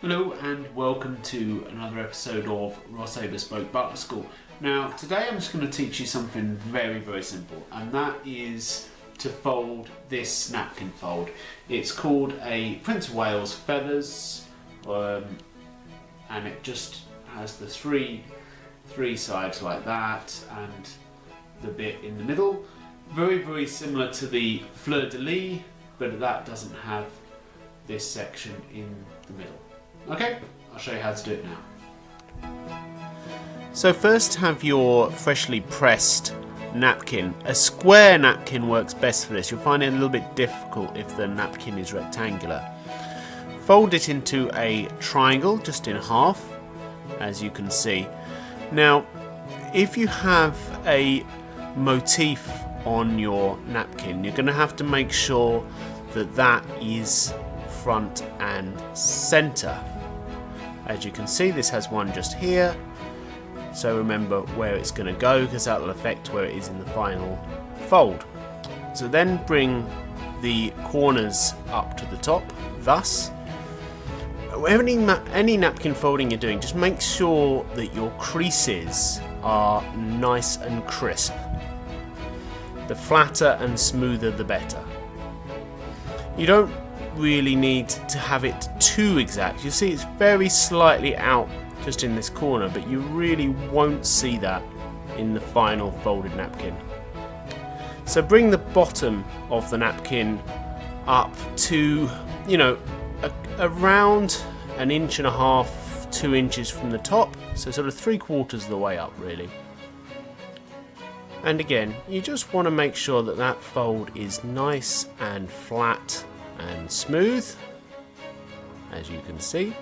Hello and welcome to another episode of Rosset, Bespoke, Butler School. Now today I'm just going to teach you something very simple, and that is to fold this napkin fold. It's called a Prince of Wales Feathers, and it just has the three sides like that and the bit in the middle. Very similar to the fleur-de-lis, but that doesn't have this section in the middle. Okay, I'll show you how to do it now. So first have your freshly pressed napkin. A square napkin works best for this. You'll find it a little bit difficult if the napkin is rectangular. Fold it into a triangle, just in half, as you can see. Now, if you have a motif on your napkin, you're going to have to make sure that that is front and center. As you can see, this has one just here, so remember where it's going to go because that will affect where it is in the final fold. So then bring the corners up to the top, thus. Any napkin folding you're doing, just make sure that your creases are nice and crisp. The flatter and smoother the better. You don't really need to have it too exact. You see it's very slightly out just in this corner, but you really won't see that in the final folded napkin. So bring the bottom of the napkin up to, around 1.5 inches, 2 inches from the top, so sort of 3/4 of the way up really. And again, you just want to make sure that that fold is nice and flat and smooth, as you can see.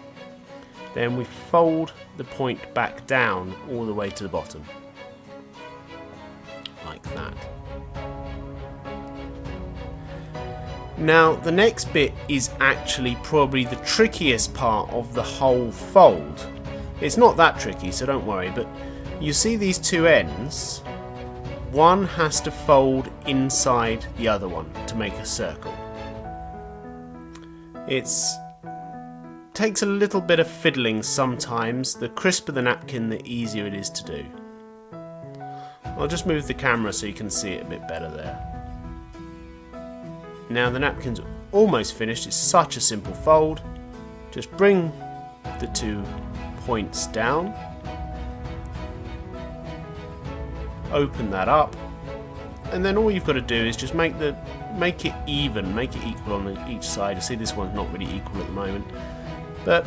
Then we fold the point back down all the way to the bottom, like that. Now the next bit is actually probably the trickiest part of the whole fold. It's not that tricky, so don't worry, but you see these two ends, one has to fold inside the other one to make a circle. It takes a little bit of fiddling sometimes. The crisper the napkin, the easier it is to do. I'll just move the camera so you can see it a bit better there. Now the napkin's almost finished. It's such a simple fold. Just bring the 2 points down. Open that up. And then all you've got to do is just make it even, make it equal on each side. You see this one's not really equal at the moment, but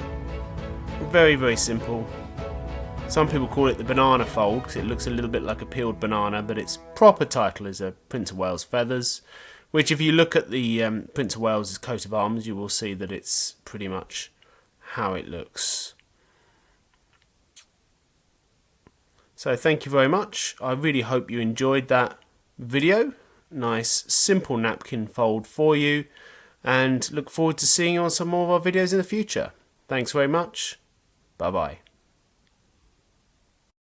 very simple. Some people call it the banana fold because it looks a little bit like a peeled banana, but its proper title is a Prince of Wales Feathers, which if you look at the Prince of Wales' coat of arms, you will see that it's pretty much how it looks. So thank you very much. I really hope you enjoyed that video. Nice simple napkin fold for you, and look forward to seeing you on some more of our videos in the future. Thanks very much. Bye bye.